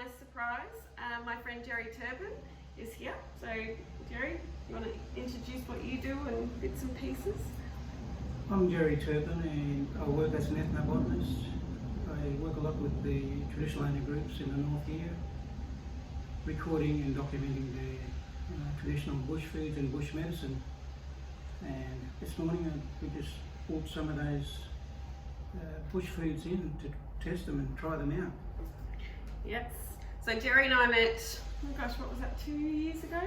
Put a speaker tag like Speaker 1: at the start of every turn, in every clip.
Speaker 1: nice surprise. My friend Gerry Turpin is here. So Gerry, you want to introduce what you do and bits and pieces?
Speaker 2: I'm Gerry Turpin and I work as an ethnobotanist. I work a lot with the traditional owner groups in the north here, recording and documenting the traditional bush foods and bush medicine. And this morning we just brought some of those bush foods in to test them and try them out.
Speaker 1: Yes. So Gerry and I met, oh gosh, what was that, 2 years ago?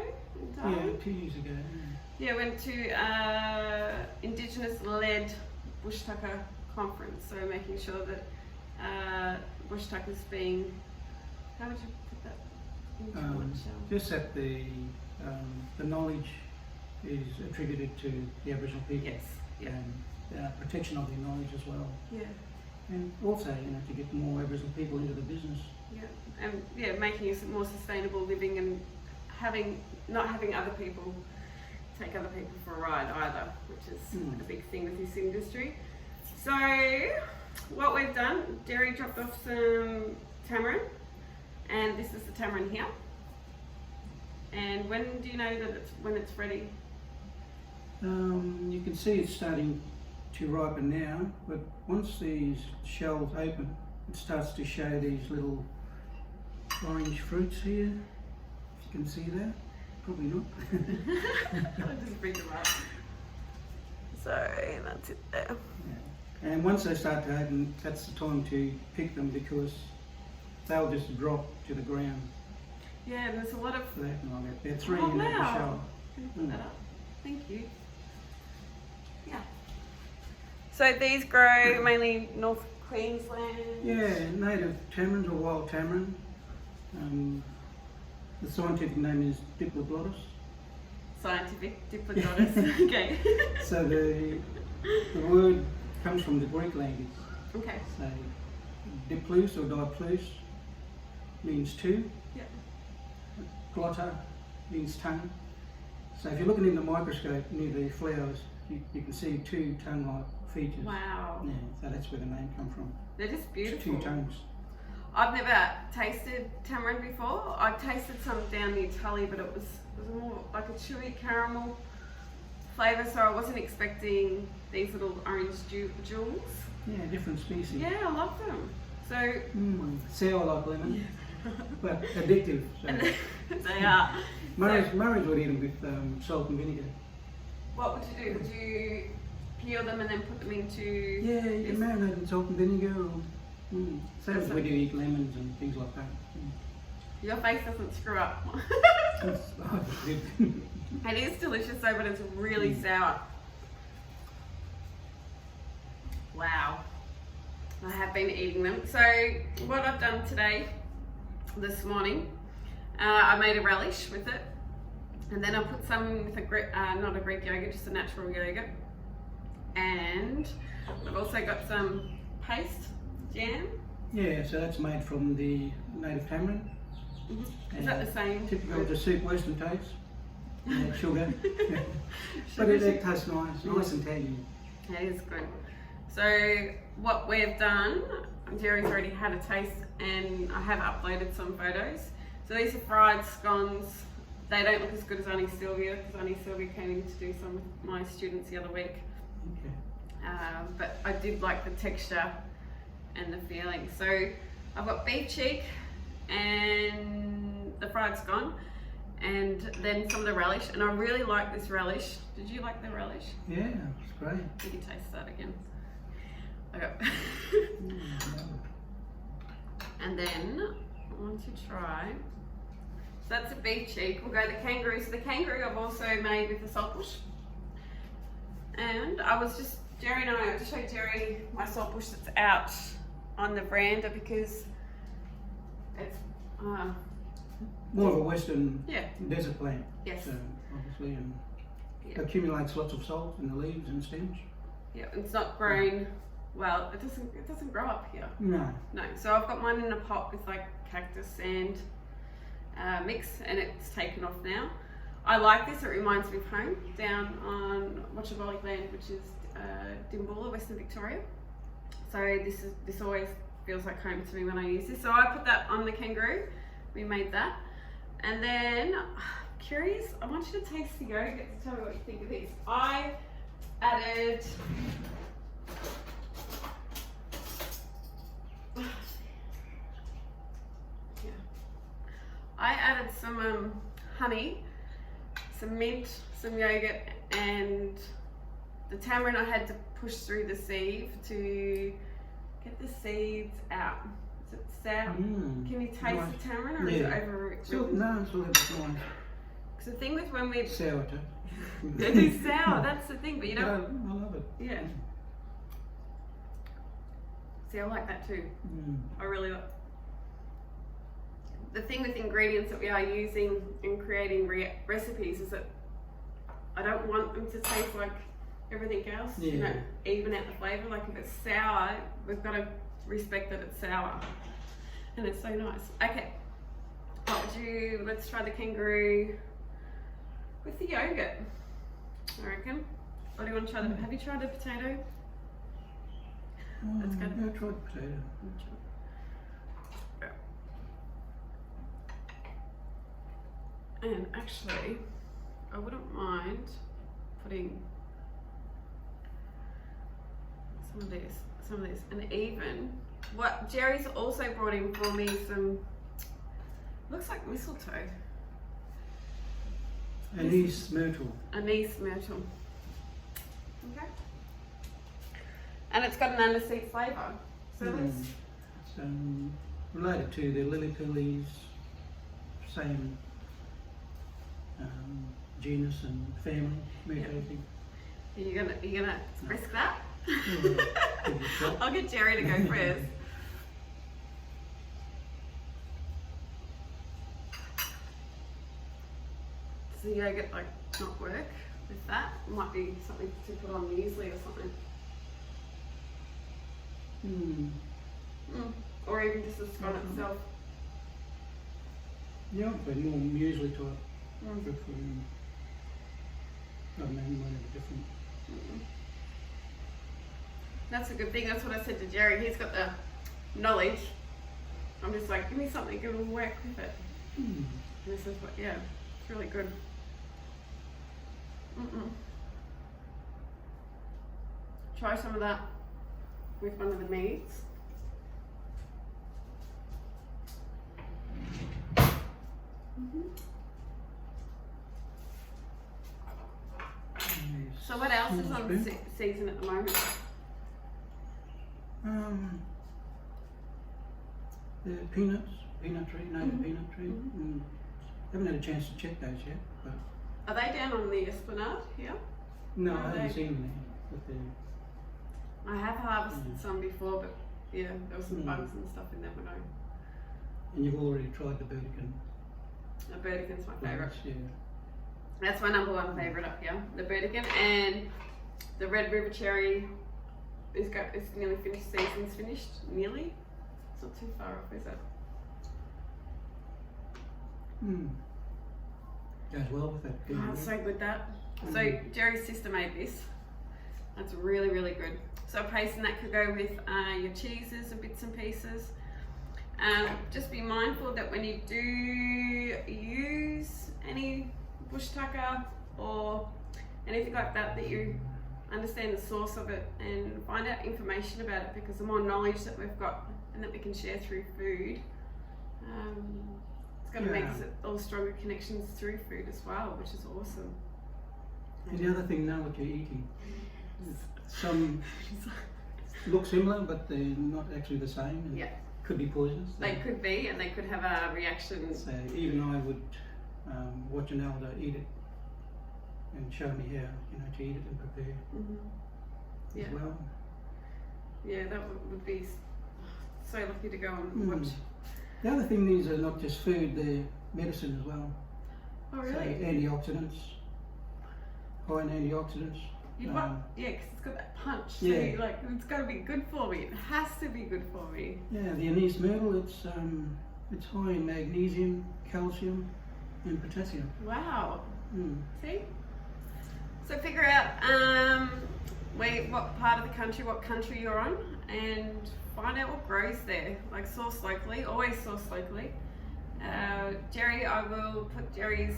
Speaker 2: Yeah, 2 years ago.
Speaker 1: Yeah, went to Indigenous-led bush tucker conference. So making sure that bush tuckers being, how would you put that into a nutshell?
Speaker 2: Just that the knowledge is attributed to the Aboriginal people.
Speaker 1: Yes. Yeah.
Speaker 2: And protection of their knowledge as well.
Speaker 1: Yeah.
Speaker 2: And also, to get more Aboriginal people into the business.
Speaker 1: Yeah, and yeah, making a more sustainable living and not having other people take other people for a ride either, which is a big thing with this industry. So what we've done, Gerry dropped off some tamarind, and this is the tamarind here. And when do you know that when it's ready?
Speaker 2: You can see it's starting to ripen now, but once these shells open, it starts to show these little orange fruits here. If you can see that, probably not.
Speaker 1: I'll just bring them up. So that's it there.
Speaker 2: Yeah. And once they start to open, that's the time to pick them because they'll just drop to the ground.
Speaker 1: Yeah, and there's a lot of.
Speaker 2: They're three in the shell.
Speaker 1: Can you put that up? Thank you. Yeah. So these grow mainly North Queensland?
Speaker 2: Yeah, native tamarins or wild tamarin. The scientific name is Diplodocus.
Speaker 1: Scientific Diplodocus. Okay.
Speaker 2: So the word comes from the Greek language.
Speaker 1: Okay.
Speaker 2: So diplus or diplus means two.
Speaker 1: Yeah.
Speaker 2: Glotta means tongue. So if you're looking in the microscope near the flowers, you can see two tongue-like features.
Speaker 1: Wow.
Speaker 2: Yeah, so that's where the name comes from.
Speaker 1: They're just beautiful.
Speaker 2: Two tongues.
Speaker 1: I've never tasted tamarind before. I tasted some down near Tully, but it was more like a chewy caramel flavour, so I wasn't expecting these little orange jewels.
Speaker 2: Yeah, different species.
Speaker 1: Yeah, I love them. So
Speaker 2: sour like lemon, but addictive. So.
Speaker 1: They are.
Speaker 2: Murray's would eat them with salt and vinegar.
Speaker 1: What would you do? Would you peel them and then put them into?
Speaker 2: Yeah, you can marinate in salt and vinegar. Or, same as we do eat lemons and things like that.
Speaker 1: Your face doesn't screw up. It is delicious though, but it's really sour. Wow. I have been eating them. So what I've done today, this morning, I made a relish with it, and then I put some with not a Greek yogurt, just a natural yogurt, and I've also got some paste jam.
Speaker 2: Yeah, so that's made from the native tamarind.
Speaker 1: Is that the same?
Speaker 2: Typical of the soup western taste. Sugar. But it tastes nice and tangy.
Speaker 1: It is good. So what we've done, Gerry's already had a taste and I have uploaded some photos. So these are fried scones. They don't look as good as Aniseed, because Aniseed came in to do some with my students the other week.
Speaker 2: Okay.
Speaker 1: But I did like the texture and the feeling. So I've got beef cheek and the fried scone, and then some of the relish. And I really like this relish. Did you like the relish?
Speaker 2: Yeah, it's great.
Speaker 1: You can taste that again. Okay. And then I want to try. So that's a beef cheek. We'll go the kangaroo. So the kangaroo I've also made with the saltbush. And Gerry and I just showed Gerry my saltbush that's out on the veranda because it's
Speaker 2: more of a western desert plant.
Speaker 1: Yes.
Speaker 2: So obviously, it accumulates lots of salt in the leaves and stems.
Speaker 1: Yeah, it's not grown well. It doesn't grow up here.
Speaker 2: No.
Speaker 1: No. So I've got mine in a pot with like cactus sand mix, and it's taken off now. I like this. It reminds me of home down on Watchaboli land, which is Dimboola, Western Victoria. So this always feels like home to me when I use this. So I put that on the kangaroo, we made that. And then, curious, I want you to taste the yogurt to tell me what you think of this. I added some honey, some mint, some yogurt, and the tamarind I had to push through the sieve to get the seeds out. Is it sour? Can you taste the tamarind, or is it over?
Speaker 2: No, it's a little bit nice.
Speaker 1: Because the thing with when we
Speaker 2: Sour too.
Speaker 1: it is sour. That's the thing, but you know.
Speaker 2: I love it.
Speaker 1: Yeah. See, I like that too. I really like. The thing with ingredients that we are using in creating recipes is that I don't want them to taste like everything else. You know, even out the flavour. Like if it's sour, we've got to respect that it's sour, and it's so nice. Okay, let's try the kangaroo with the yogurt, I reckon. Or do you want to try the? Have you tried the potato? That's good.
Speaker 2: Yeah, I tried the potato.
Speaker 1: And actually, I wouldn't mind putting some of these, and even what Gerry's also brought in for me some. Looks like mistletoe.
Speaker 2: Aniseed Myrtle.
Speaker 1: Aniseed Myrtle. Okay. And it's got an aniseed flavour. So
Speaker 2: it's related to the lily pillies, same genus and family, mutating.
Speaker 1: You're gonna risk that? I'll get Gerry to go first. Does the yogurt like not work with that? It might be something to put on muesli or something. Or even just a scone itself.
Speaker 2: Yeah, but more muesli type. I mean, whatever different.
Speaker 1: That's a good thing. That's what I said to Gerry. He's got the knowledge. I'm just like, give me something that will work with it. And this is what, yeah, it's really good. Try some of that with one of the meats. So what else is on season at the moment?
Speaker 2: The peanut tree, native peanut tree. Haven't had a chance to check those yet. But
Speaker 1: Are they down on the esplanade here?
Speaker 2: no, I haven't seen them there.
Speaker 1: I have harvested some before, but yeah, there was some bugs and stuff in there when I.
Speaker 2: And you've already tried the Burdekin.
Speaker 1: The Burdekin's my favourite.
Speaker 2: Yeah.
Speaker 1: That's my number one favourite up here. The Burdekin, and the Red River Cherry it's nearly finished. Season's finished. Nearly. It's not too far off, is it?
Speaker 2: Goes well with that.
Speaker 1: Oh, it's so good that. So Gerry's sister made this. That's really, really good. So a paste and that could go with your cheeses and bits and pieces. Just be mindful that when you do use any bush tucker or anything like that, that you understand the source of it and find out information about it, because the more knowledge that we've got and that we can share through food, it's going to make us all stronger connections through food as well, which is awesome.
Speaker 2: And the other thing, know what you're eating. Some look similar, but they're not actually the same. And could be poisonous.
Speaker 1: They could be, and they could have a reaction.
Speaker 2: So even I would watch an elder eat it and show me how to eat it and prepare as well.
Speaker 1: Yeah, that would be so lucky to go and watch.
Speaker 2: The other thing, these are not just food; they're medicine as well.
Speaker 1: Oh really?
Speaker 2: So antioxidants, high in antioxidants.
Speaker 1: Yeah, because it's got that punch. So like, it's got to be good for me. It has to be good for me.
Speaker 2: Yeah, the Aniseed Myrtle, it's high in magnesium, calcium, and potassium.
Speaker 1: Wow. See? So figure out what part of the country, what country you're on, and find out what grows there. Like source locally, always source locally, Gerry, I will put Gerry's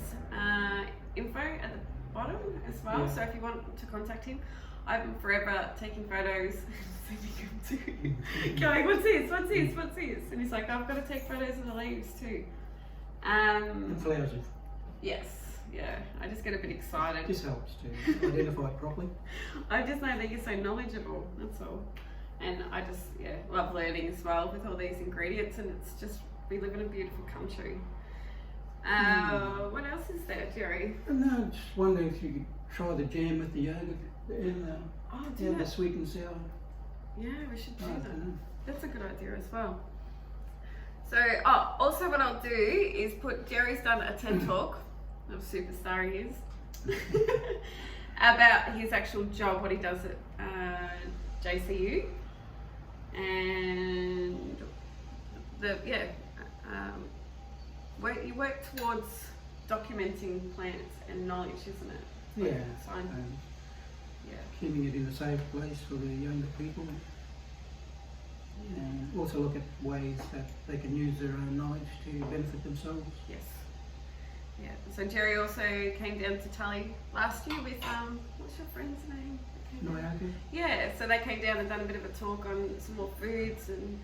Speaker 1: info at the bottom as well.
Speaker 2: Yeah.
Speaker 1: So if you want to contact him, I'm forever taking photos, sending them to going, what's this? And he's like, I've got to take photos of the leaves too.
Speaker 2: And flowers.
Speaker 1: Yes, yeah. I just get a bit excited.
Speaker 2: This helps to identify it properly.
Speaker 1: I just know that you're so knowledgeable, that's all. And I just, love learning as well with all these ingredients, and it's just, we live in a beautiful country. What else is there, Gerry?
Speaker 2: And I just wonder if you could try the jam with the yogurt and the sweet and sour.
Speaker 1: Yeah, we should do
Speaker 2: I
Speaker 1: that.
Speaker 2: don't know.
Speaker 1: That's a good idea as well. So, also what I'll do is put, Gerry's done a TED talk, of superstar he is, about his actual job, what he does at JCU, and you work towards documenting plants and knowledge, isn't it?
Speaker 2: Yeah.
Speaker 1: Science.
Speaker 2: Keeping it in a safe place for the younger people. And also look at ways that they can use their own knowledge to benefit themselves.
Speaker 1: Yes. Yeah. So Gerry also came down to Tully last year with what's your friend's name?
Speaker 2: Noyaka?
Speaker 1: Yeah. So they came down and done a bit of a talk on some more foods and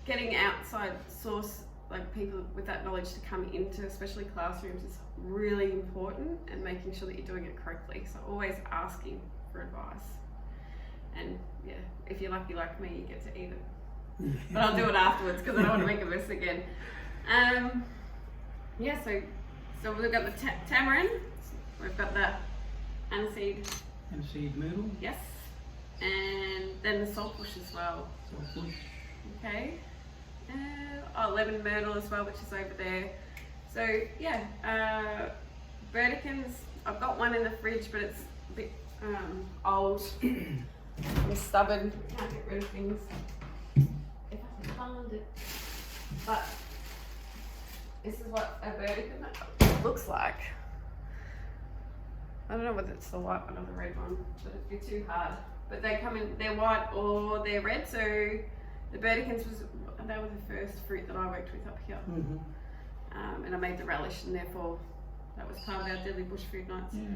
Speaker 1: getting outside source, like people with that knowledge to come into, especially classrooms, is really important, and making sure that you're doing it correctly. So always asking for advice. And if you're lucky like me, you get to eat it. But I'll do it afterwards because I don't want to make a mess again. So we've got the Tamarin, we've got the
Speaker 2: Aniseed Myrtle.
Speaker 1: yes, and then the saltbush as well.
Speaker 2: Saltbush.
Speaker 1: Okay. Lemon myrtle as well, which is over there. So Burdekin's, I've got one in the fridge, but it's a bit old. I'm stubborn, can't get rid of things if I can find it. But this is what a Burdekin looks like. I don't know whether it's the white one or the red one, but it'd be too hard. But they come in, they're white or they're red. So the Burdekins they were the first fruit that I worked with up here.
Speaker 2: Mm-hmm.
Speaker 1: And I made the relish, and therefore that was part of our deadly bush food nights.
Speaker 2: Yeah.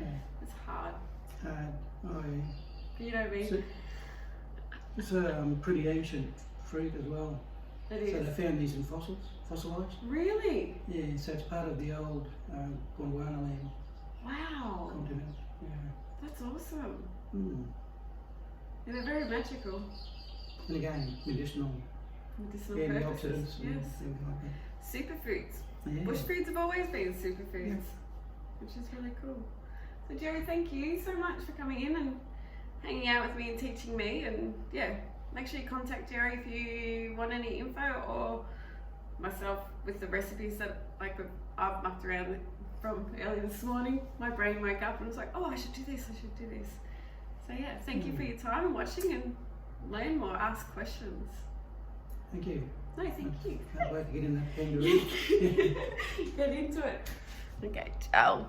Speaker 1: It's hard.
Speaker 2: It's hard.
Speaker 1: You know me.
Speaker 2: It's a pretty ancient fruit as well.
Speaker 1: It is.
Speaker 2: So they found these in fossilized.
Speaker 1: Really?
Speaker 2: Yeah, so it's part of the old Gondwana land
Speaker 1: Wow.
Speaker 2: continent. Yeah.
Speaker 1: That's awesome.
Speaker 2: Mm.
Speaker 1: And they're very magical.
Speaker 2: And again, medicinal
Speaker 1: Purposes.
Speaker 2: antioxidants and
Speaker 1: Yes.
Speaker 2: things like that.
Speaker 1: Superfoods.
Speaker 2: Yeah.
Speaker 1: Bush foods have always been superfoods,
Speaker 2: Yeah.
Speaker 1: which is really cool. So Gerry, thank you so much for coming in and hanging out with me and teaching me. And make sure you contact Gerry if you want any info, or myself with the recipes that I've mucked around with from early this morning. My brain woke up and was like, oh, I should do this. So thank you for your time and watching, and learn more, ask questions.
Speaker 2: Thank you.
Speaker 1: No, thank you.
Speaker 2: Can't wait to get in that kangaroo.
Speaker 1: Get into it. Okay, ciao.